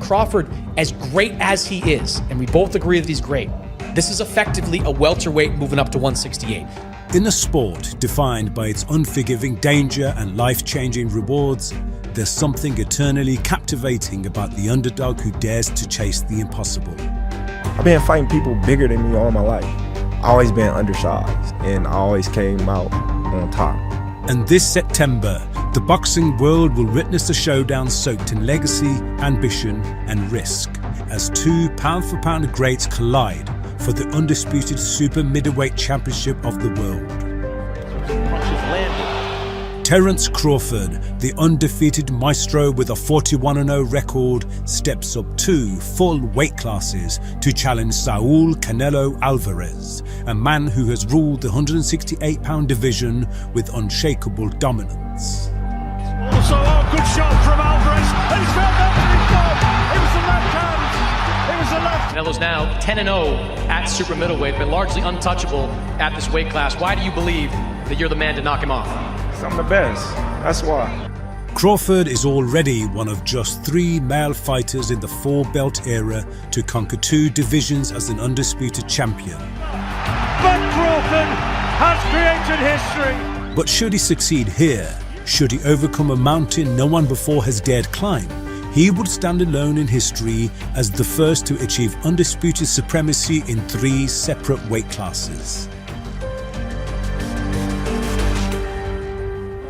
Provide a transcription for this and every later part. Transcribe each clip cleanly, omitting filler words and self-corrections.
Crawford, as great as he is, and we both agree that he's great, this is effectively a welterweight moving up to 168. In a sport defined by its unforgiving danger and life-changing rewards, there's something eternally captivating about the underdog who dares to chase the impossible. I've been fighting people bigger than me all my life. I've always been undersized, and I always came out on top. And this September, the boxing world will witness a showdown soaked in legacy, ambition, and risk as two pound-for-pound greats collide for the undisputed super middleweight championship of the world. Terence Crawford, the undefeated maestro with a 41-0 record, steps up 2 full weight classes to challenge Saul Canelo Alvarez, a man who has ruled the 168-pound division with unshakable dominance. Also, good shot from Alvarez, and he's found that to his goal. It was the left hand. It was the left. Canelo's now 10-0 at super middleweight, but largely untouchable at this weight class. Why do you believe that you're the man to knock him off? I'm the best. That's why. Crawford is already one of just 3 male fighters in the 4-belt era to conquer 2 divisions as an undisputed champion. But Crawford has created history. But should he succeed here, should he overcome a mountain no one before has dared climb, he would stand alone in history as the first to achieve undisputed supremacy in 3 separate weight classes.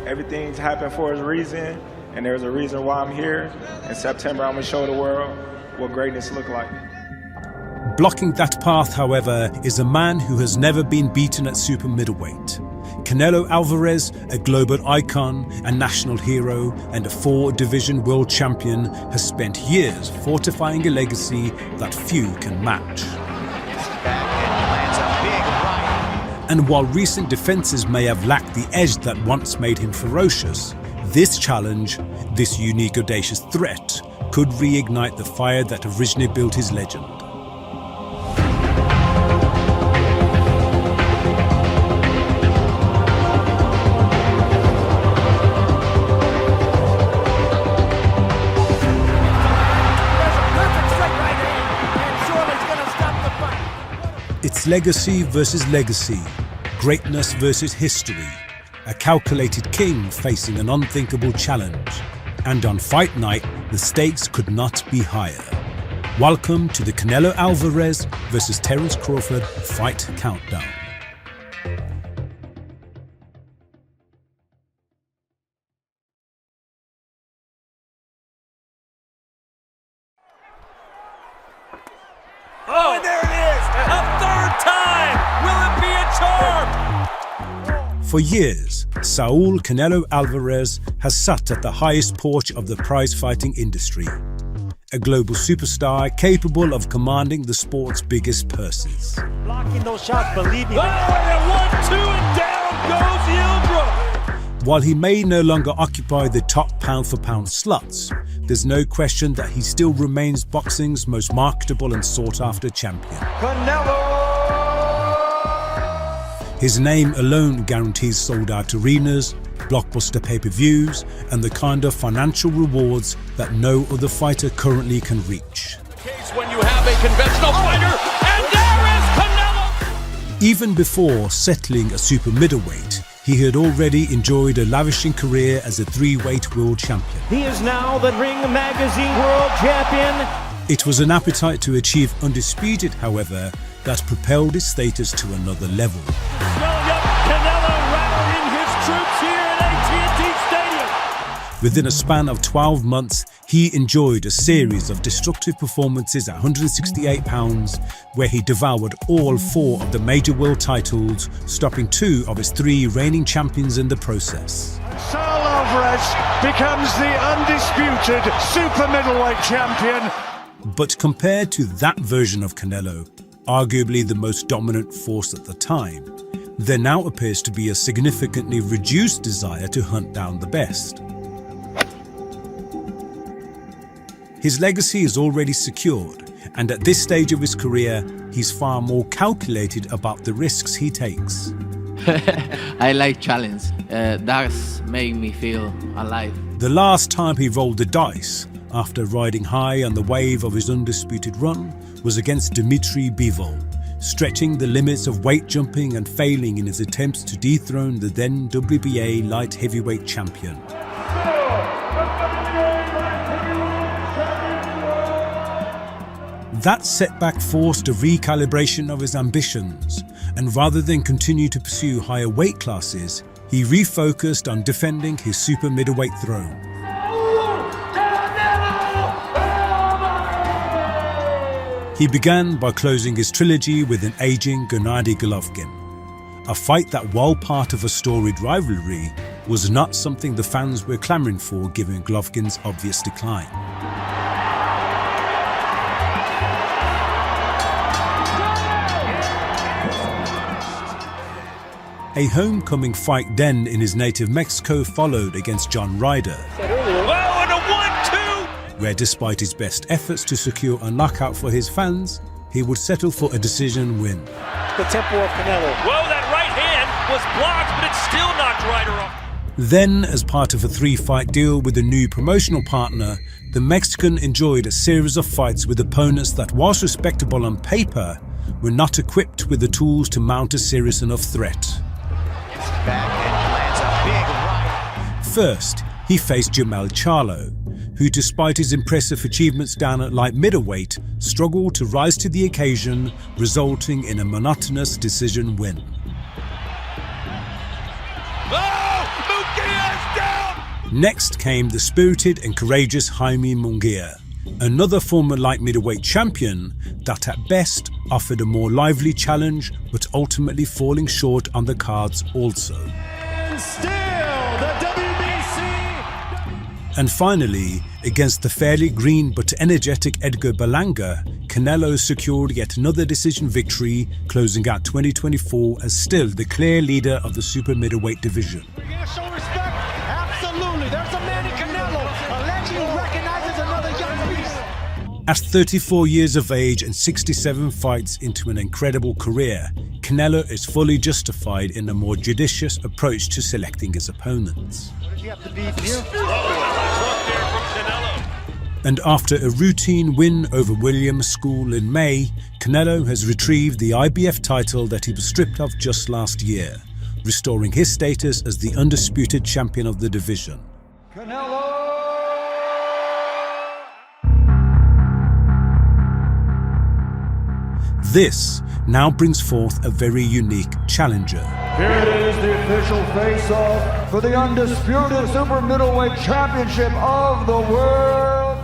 Everything's happened for a reason, and there's a reason why I'm here. In September, I'm gonna show the world what greatness looks like. Blocking that path, however, is a man who has never been beaten at super middleweight. Canelo Alvarez, a global icon, a national hero, and a 4-division world champion, has spent years fortifying a legacy that few can match. And while recent defenses may have lacked the edge that once made him ferocious, this challenge, this unique audacious threat, could reignite the fire that originally built his legend. It's legacy versus legacy, greatness versus history, a calculated king facing an unthinkable challenge. And on fight night, the stakes could not be higher. Welcome to the Canelo Alvarez versus Terence Crawford Fight Countdown. Oh, and there it is! A third time! Will it be a charm? For years, Saul Canelo Alvarez has sat at the highest porch of the prize-fighting industry. A global superstar capable of commanding the sport's biggest purses. Blocking those shots, believing. Oh, and 1-2, and down goes Yilbrook! While he may no longer occupy the top pound-for-pound slots, there's no question that he still remains boxing's most marketable and sought-after champion. Canelo! His name alone guarantees sold-out arenas, blockbuster pay-per-views, and the kind of financial rewards that no other fighter currently can reach. Case when you have a conventional fighter, and there is Canelo! Even before settling a super middleweight, he had already enjoyed a lavishing career as a 3-weight world champion. He is now the Ring Magazine World Champion. It was an appetite to achieve undisputed, however, that propelled his status to another level. Canelo rallying his troops here at AT&T Stadium. Within a span of 12 months, he enjoyed a series of destructive performances at 168 pounds, where he devoured all 4 of the major world titles, stopping 2 of his 3 reigning champions in the process. Saul Alvarez becomes the undisputed super middleweight champion. But compared to that version of Canelo, arguably the most dominant force at the time, there now appears to be a significantly reduced desire to hunt down the best. His legacy is already secured, and at this stage of his career, he's far more calculated about the risks he takes. I like challenge. That's made me feel alive. The last time he rolled the dice after riding high on the wave of his undisputed run, was against Dmitry Bivol, stretching the limits of weight jumping and failing in his attempts to dethrone the then WBA light heavyweight champion. That setback forced a recalibration of his ambitions, and rather than continue to pursue higher weight classes, he refocused on defending his super middleweight throne. He began by closing his trilogy with an aging Gennady Golovkin, a fight that, while part of a storied rivalry, was not something the fans were clamoring for given Golovkin's obvious decline. A homecoming fight then in his native Mexico followed against John Ryder, where despite his best efforts to secure a knockout for his fans, he would settle for a decision win. The tempo of Canelo. Whoa, that right hand was blocked, but it still knocked Ryder off. Then, as part of a 3-fight deal with a new promotional partner, the Mexican enjoyed a series of fights with opponents that, whilst respectable on paper, were not equipped with the tools to mount a serious enough threat. First, he faced Jermell Charlo, who, despite his impressive achievements down at light middleweight, struggled to rise to the occasion, resulting in a monotonous decision win. Next came the spirited and courageous Jaime Munguia, another former light middleweight champion that at best offered a more lively challenge, but ultimately falling short on the cards also. And finally, against the fairly green but energetic Edgar Berlanga, Canelo secured yet another decision victory, closing out 2024 as still the clear leader of the super middleweight division. Show respect. Absolutely. There's a man in Canelo. A legend who recognizes another young beast. At 34 years of age and 67 fights into an incredible career, Canelo is fully justified in a more judicious approach to selecting his opponents. And after a routine win over Williams School in May, Canelo has retrieved the IBF title that he was stripped of just last year, restoring his status as the undisputed champion of the division. Canelo! This now brings forth a very unique challenger. Here it is, the official face-off for the undisputed super middleweight championship of the world.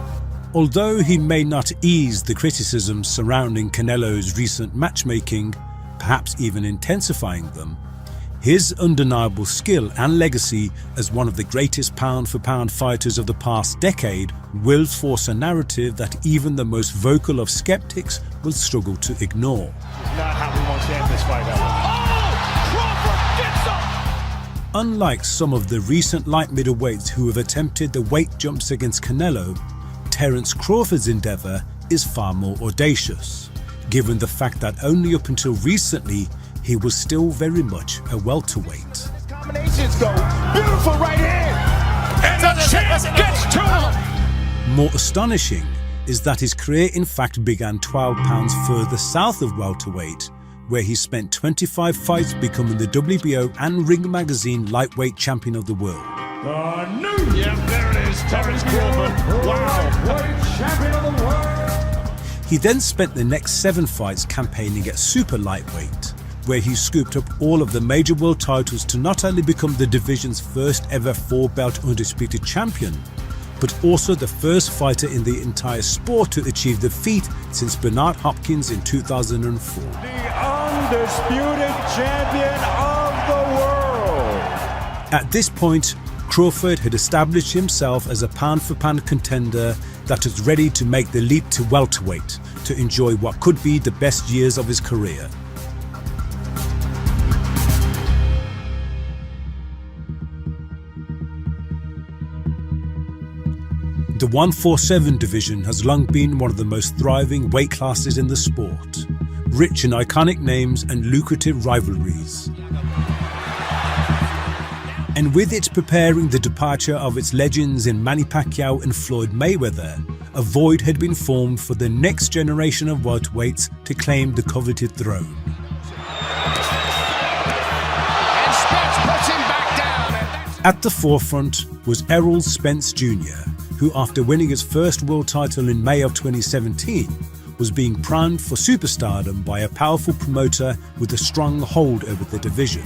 Although he may not ease the criticisms surrounding Canelo's recent matchmaking, perhaps even intensifying them, his undeniable skill and legacy as one of the greatest pound-for-pound fighters of the past decade will force a narrative that even the most vocal of skeptics will struggle to ignore. It's not how we want to end this fight ever. Unlike some of the recent light middleweights who have attempted the weight jumps against Canelo, Terence Crawford's endeavour is far more audacious, given the fact that only up until recently he was still very much a welterweight. Combinations go. Beautiful right hand. And the champ gets to him. More astonishing is that his career in fact began 12 pounds further south of welterweight, where he spent 25 fights becoming the WBO and Ring Magazine lightweight champion of the world. The new, there it is, Terence Crawford. Wow, weight champion of the world. He then spent the next 7 fights campaigning at super lightweight, where he scooped up all of the major world titles to not only become the division's first ever 4-belt undisputed champion, but also the first fighter in the entire sport to achieve the feat since Bernard Hopkins in 2004. The undisputed champion of the world. At this point, Crawford had established himself as a pound-for-pound contender that was ready to make the leap to welterweight to enjoy what could be the best years of his career. The 147 division has long been one of the most thriving weight classes in the sport, rich in iconic names and lucrative rivalries. And with it preparing the departure of its legends in Manny Pacquiao and Floyd Mayweather, a void had been formed for the next generation of welterweights to claim the coveted throne. And Spence puts him back down. At the forefront was Errol Spence Jr., who after winning his first world title in May of 2017, was being primed for superstardom by a powerful promoter with a strong hold over the division.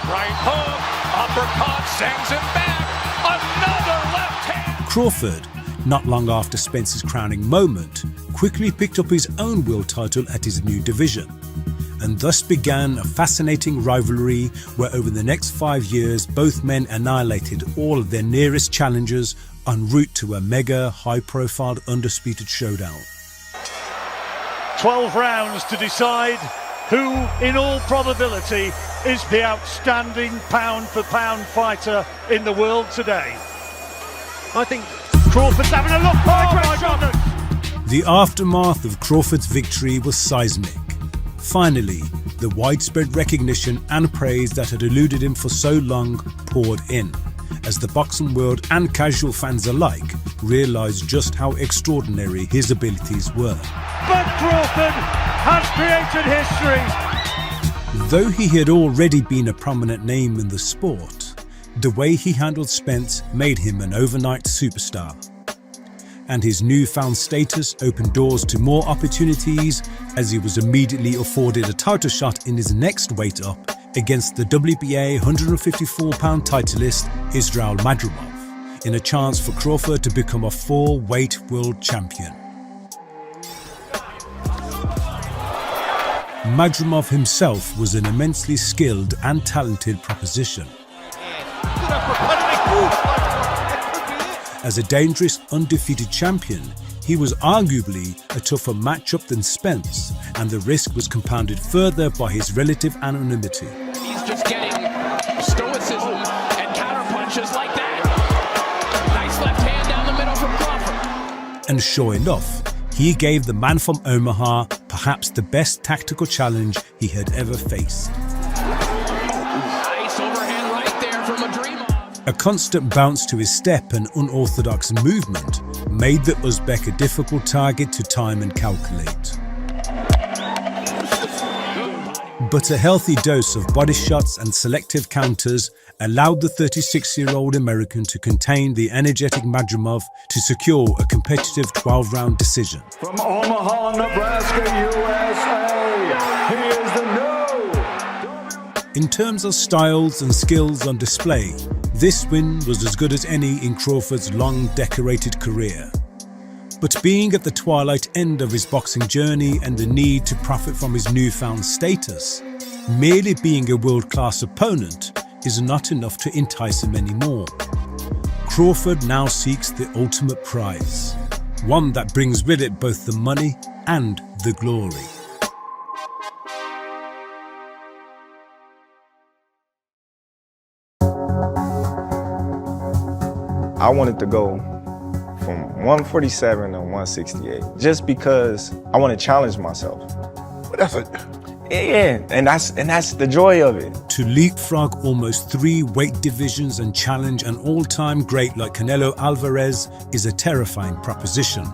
Right hook, uppercut, sends him back. Another left hand. Crawford, not long after Spence's crowning moment, quickly picked up his own world title at his new division. And thus began a fascinating rivalry where over the next 5 years both men annihilated all of their nearest challengers en route to a mega high-profile undisputed showdown. 12 rounds to decide who, in all probability, is the outstanding pound-for-pound fighter in the world today. I think Crawford's having a look. The aftermath of Crawford's victory was seismic. Finally, the widespread recognition and praise that had eluded him for so long poured in, as the boxing world and casual fans alike realized just how extraordinary his abilities were. But Crawford has created history. Though he had already been a prominent name in the sport, the way he handled Spence made him an overnight superstar. And his newfound status opened doors to more opportunities as he was immediately afforded a title shot in his next weight up against the WBA 154-pound titleist Israel Madrimov, in a chance for Crawford to become a 4-weight world champion. Madrimov himself was an immensely skilled and talented proposition. As a dangerous, undefeated champion, he was arguably a tougher matchup than Spence, and the risk was compounded further by his relative anonymity. He's just getting stoicism and counter punches like that. Nice left hand down the middle from Crawford. And sure enough, he gave the man from Omaha perhaps the best tactical challenge he had ever faced. Nice overhand right there from Madrimov. A constant bounce to his step and unorthodox movement made the Uzbek a difficult target to time and calculate. But a healthy dose of body shots and selective counters allowed the 36-year-old American to contain the energetic Madrimov to secure a competitive 12-round decision. From Omaha, Nebraska, USA, he is the new. In terms of styles and skills on display, this win was as good as any in Crawford's long, decorated career. But being at the twilight end of his boxing journey and the need to profit from his newfound status, merely being a world-class opponent is not enough to entice him anymore. Crawford now seeks the ultimate prize, one that brings with it both the money and the glory. I wanted to go from 147 to 168 just because I want to challenge myself. And that's the joy of it. To leapfrog almost 3 weight divisions and challenge an all-time great like Canelo Alvarez is a terrifying proposition,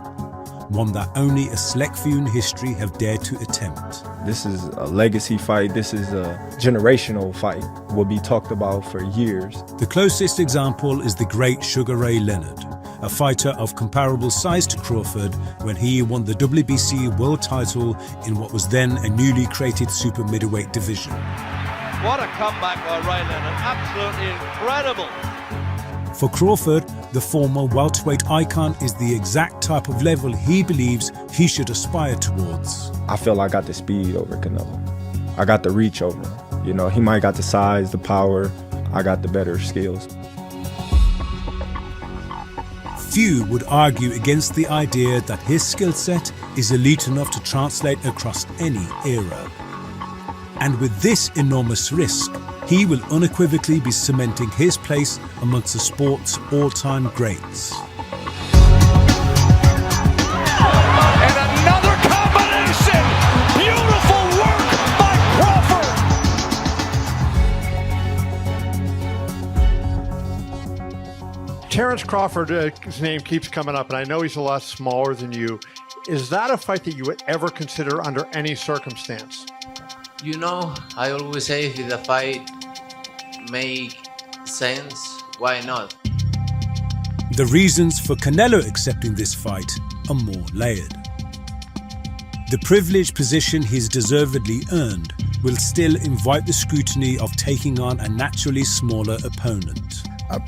one that only a select few in history have dared to attempt. This is a legacy fight. This is a generational fight. Will be talked about for years. The closest example is the great Sugar Ray Leonard, a fighter of comparable size to Crawford when he won the WBC world title in what was then a newly created super middleweight division. What a comeback by Ray Leonard. Absolutely incredible. For Crawford, the former welterweight icon is the exact type of level he believes he should aspire towards. I feel I got the speed over Canelo. I got the reach over him. You know, he might got the size, the power. I got the better skills. Few would argue against the idea that his skill set is elite enough to translate across any era. And with this enormous risk, he will unequivocally be cementing his place amongst the sport's all-time greats. And another combination. Beautiful work by Crawford. Terence Crawford's name keeps coming up, and I know he's a lot smaller than you. Is that a fight that you would ever consider under any circumstance? You know, I always say if the fight make sense, why not? The reasons for Canelo accepting this fight are more layered. The privileged position he's deservedly earned will still invite the scrutiny of taking on a naturally smaller opponent.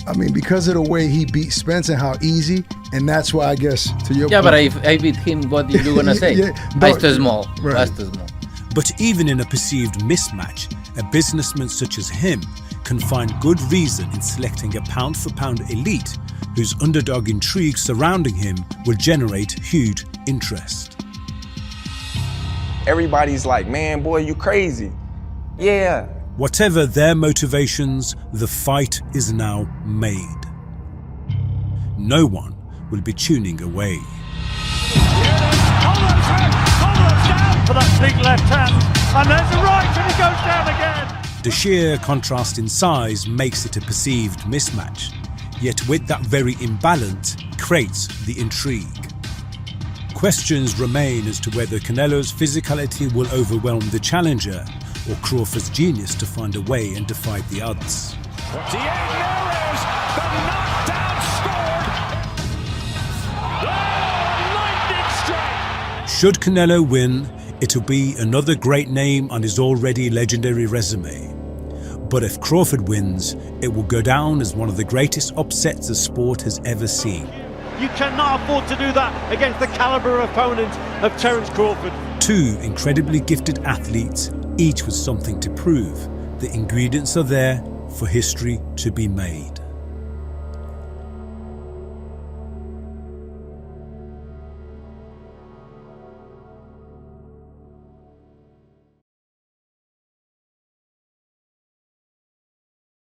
I mean, because of the way he beat Spence and how easy, and that's why I guess to your yeah, point. but if I beat him, what are you gonna say? That's too small. Right. That's too small. But even in a perceived mismatch, a businessman such as him can find good reason in selecting a pound-for-pound elite whose underdog intrigue surrounding him will generate huge interest. Everybody's like, man, boy, you crazy. Yeah. Whatever their motivations, the fight is now made. No one will be tuning away. Kovalev down for that big left hand, and there's a right, and he goes down again. The sheer contrast in size makes it a perceived mismatch, yet with that very imbalance creates the intrigue. Questions remain as to whether Canelo's physicality will overwhelm the challenger or Crawford's genius to find a way and defy the odds. Diego Neres, the knockdown scored. Lightning strike. Should Canelo win, it'll be another great name on his already legendary resume. But if Crawford wins, it will go down as one of the greatest upsets the sport has ever seen. You cannot afford to do that against the caliber opponent of Terence Crawford. Two incredibly gifted athletes, each with something to prove. The ingredients are there for history to be made.